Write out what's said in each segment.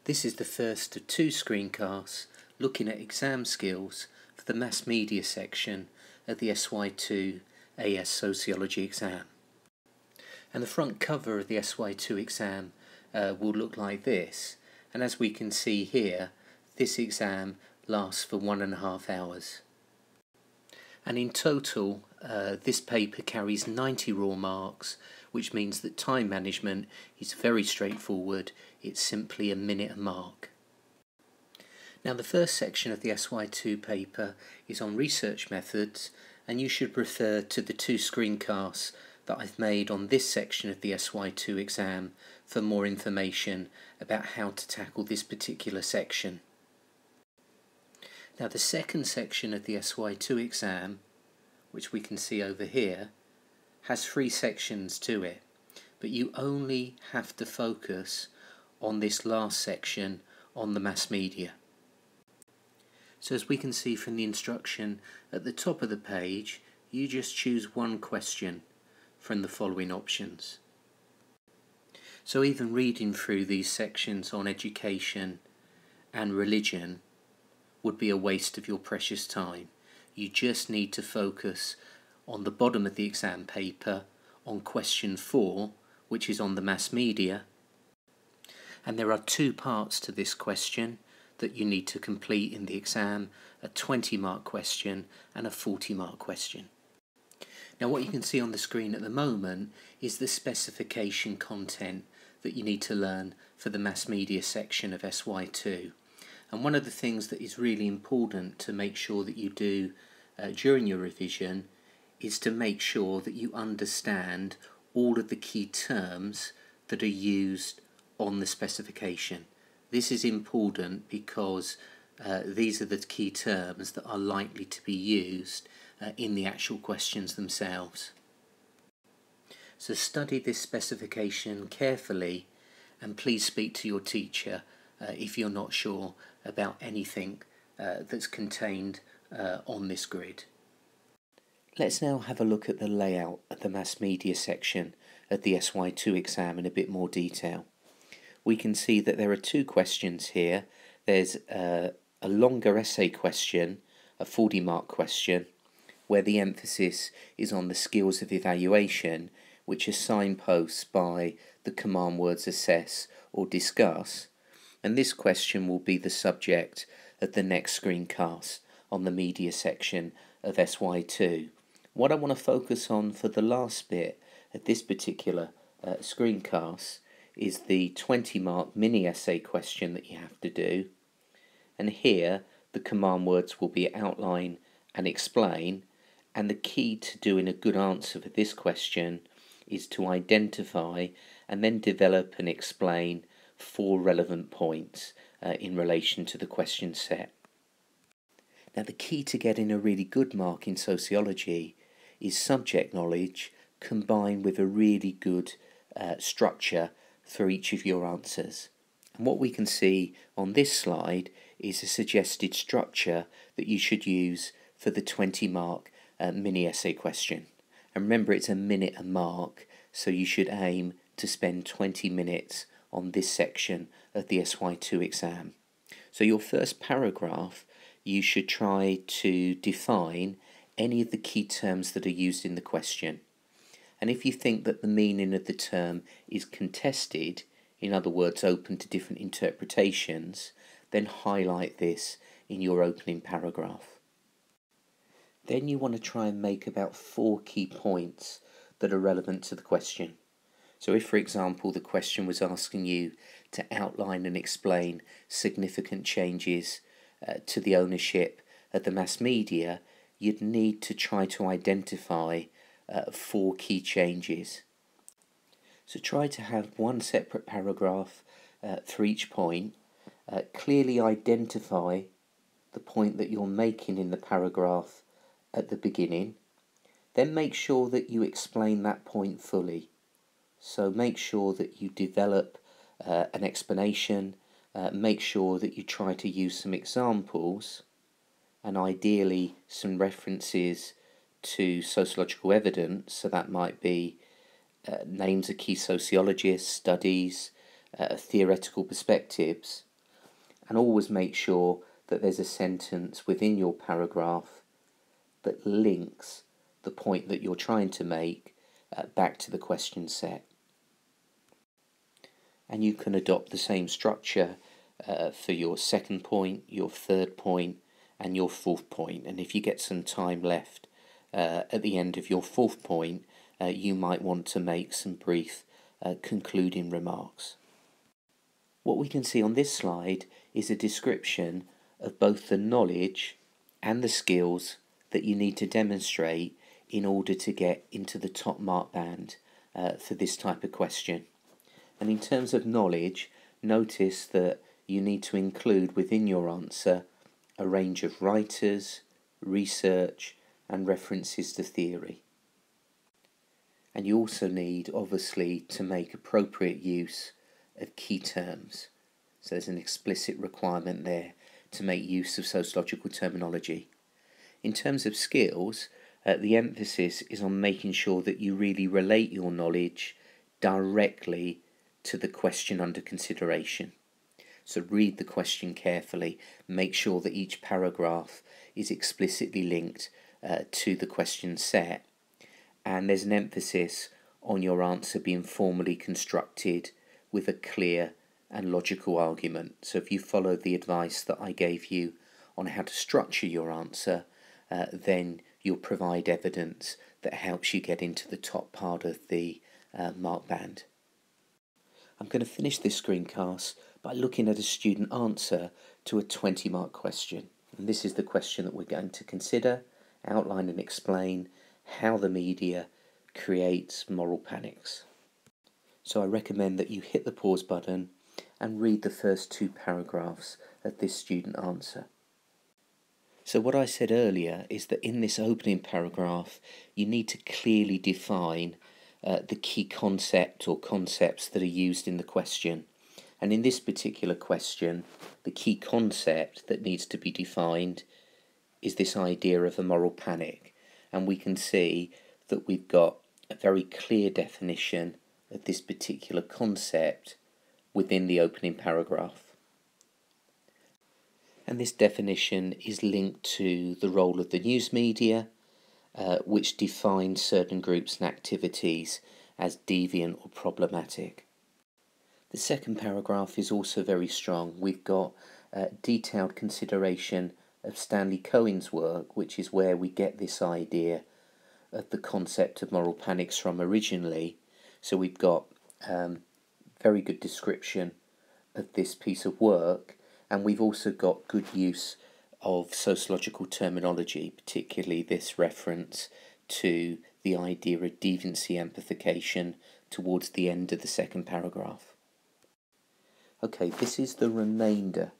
This is the first of two screencasts looking at exam skills for the mass media section of the SY2 A Sociology exam. And the front cover of the SY2 exam will look like this, and as we can see here, this exam lasts for 1.5 hours. And in total, this paper carries 90 raw marks, which means that time management is very straightforward. It's simply a minute a mark. Now, the first section of the SY2 paper is on research methods, and you should refer to the two screencasts that I've made on this section of the SY2 exam for more information about how to tackle this particular section. Now, the second section of the SY2 exam, which we can see over here, has 3 sections to it, but you only have to focus on this last section on the mass media. So as we can see from the instruction at the top of the page, you just choose one question from the following options. So even reading through these sections on education and religion would be a waste of your precious time. You just need to focus on the bottom of the exam paper on question 4, which is on the mass media. And there are 2 parts to this question that you need to complete in the exam, a 20-mark question and a 40-mark question. Now, what you can see on the screen at the moment is the specification content that you need to learn for the mass media section of SY2. And one of the things that is really important to make sure that you do during your revision is to make sure that you understand all of the key terms that are used on the specification. This is important because these are the key terms that are likely to be used in the actual questions themselves. So study this specification carefully, and please speak to your teacher if you're not sure about anything that's contained on this grid. Let's now have a look at the layout of the mass media section of the SY2 exam in a bit more detail. We can see that there are 2 questions here. There's a longer essay question, a 40-mark question, where the emphasis is on the skills of evaluation, which are signposts by the command words assess or discuss. And this question will be the subject of the next screencast on the media section of SY2. What I want to focus on for the last bit of this particular screencast is the 20-mark mini-essay question that you have to do. And here the command words will be outline and explain, and the key to doing a good answer for this question is to identify and then develop and explain 4 relevant points in relation to the question set. Now, the key to getting a really good mark in sociology is subject knowledge combined with a really good structure for each of your answers. And what we can see on this slide is a suggested structure that you should use for the 20-mark mini-essay question. And remember, it's a minute a mark, so you should aim to spend 20 minutes on this section of the SY2 exam. So your first paragraph, you should try to define any of the key terms that are used in the question. And if you think that the meaning of the term is contested, in other words open to different interpretations, then highlight this in your opening paragraph. Then you want to try and make about 4 key points that are relevant to the question. So if, for example, the question was asking you to outline and explain significant changes to the ownership of the mass media, you'd need to try to identify 4 key changes. So try to have one separate paragraph for each point. Clearly identify the point that you're making in the paragraph at the beginning. Then make sure that you explain that point fully. So make sure that you develop an explanation, make sure that you try to use some examples, and ideally some references to sociological evidence. So that might be names of key sociologists, studies, theoretical perspectives. and always make sure that there's a sentence within your paragraph that links the point that you're trying to make back to the question set. And you can adopt the same structure for your second point, your third point, and your fourth point. And if you get some time left at the end of your fourth point, you might want to make some brief concluding remarks. What we can see on this slide is a description of both the knowledge and the skills that you need to demonstrate in order to get into the top mark band for this type of question. And in terms of knowledge, notice that you need to include within your answer a range of writers, research, and references to theory. And you also need, obviously, to make appropriate use of key terms. So there's an explicit requirement there to make use of sociological terminology. In terms of skills, the emphasis is on making sure that you really relate your knowledge directly to the question under consideration. So read the question carefully, make sure that each paragraph is explicitly linked to the question set, and there's an emphasis on your answer being formally constructed with a clear and logical argument. So if you follow the advice that I gave you on how to structure your answer, then you'll provide evidence that helps you get into the top part of the mark band. I'm going to finish this screencast by looking at a student answer to a 20-mark question. And this is the question that we're going to consider, outline and explain how the media creates moral panics. So I recommend that you hit the pause button and read the first two paragraphs of this student answer. So what I said earlier is that in this opening paragraph you need to clearly define the key concept or concepts that are used in the question. And in this particular question, the key concept that needs to be defined is this idea of a moral panic. And we can see that we've got a very clear definition of this particular concept within the opening paragraph. And this definition is linked to the role of the news media, which defines certain groups and activities as deviant or problematic. The second paragraph is also very strong. We've got detailed consideration of Stanley Cohen's work, which is where we get this idea of the concept of moral panics from originally. So we've got very good description of this piece of work, and we've also got good use of sociological terminology, particularly this reference to the idea of deviancy amplification towards the end of the second paragraph. Okay, this is the remainder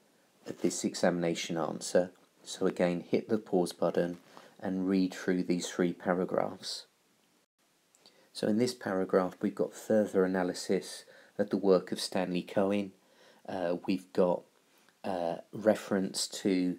of this examination answer. So again, hit the pause button and read through these three paragraphs. So in this paragraph we've got further analysis of the work of Stanley Cohen. We've got reference to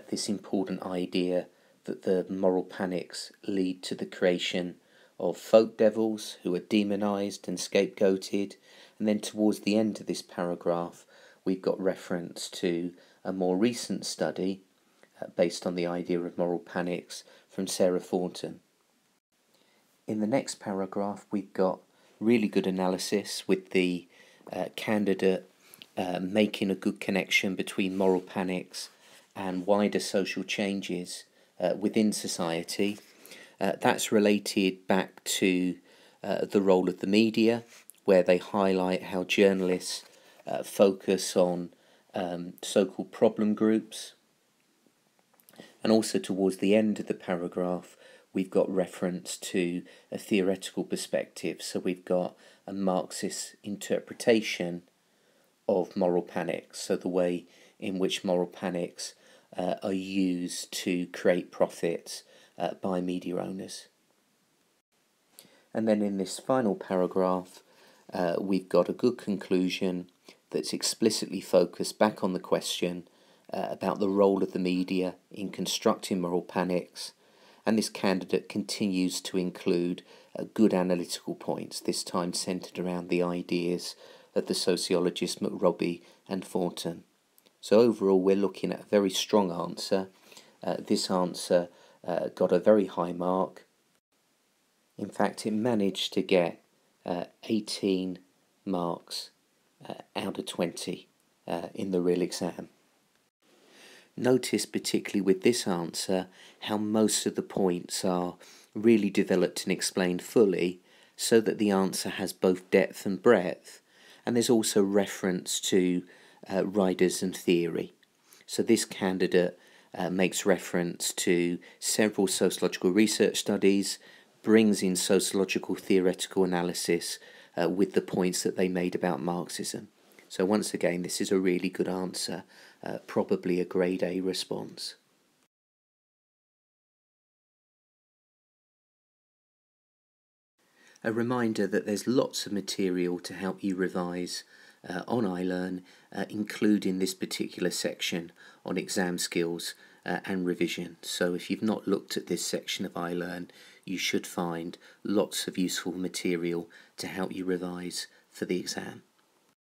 this important idea that the moral panics lead to the creation of folk devils who are demonized and scapegoated. And then towards the end of this paragraph we've got reference to a more recent study based on the idea of moral panics from Sarah Thornton. In the next paragraph we've got really good analysis with the candidate making a good connection between moral panics and wider social changes within society. That's related back to the role of the media, where they highlight how journalists focus on so-called problem groups. And also towards the end of the paragraph we've got reference to a theoretical perspective. So we've got a Marxist interpretation of moral panics, so the way in which moral panics are used to create profits by media owners. And then in this final paragraph we've got a good conclusion that's explicitly focused back on the question about the role of the media in constructing moral panics, and this candidate continues to include good analytical points, this time centred around the ideas of the sociologists McRobbie and Thornton. So overall we're looking at a very strong answer. This answer got a very high mark. In fact, it managed to get 18 marks out of 20 in the real exam. Notice particularly with this answer how most of the points are really developed and explained fully, so that the answer has both depth and breadth, and there's also reference to riders and theory. So this candidate makes reference to several sociological research studies, brings in sociological theoretical analysis with the points that they made about Marxism. So once again, this is a really good answer, probably a grade A response. A reminder that there's lots of material to help you revise on iLearn, including this particular section on exam skills and revision. So if you've not looked at this section of iLearn, you should find lots of useful material to help you revise for the exam.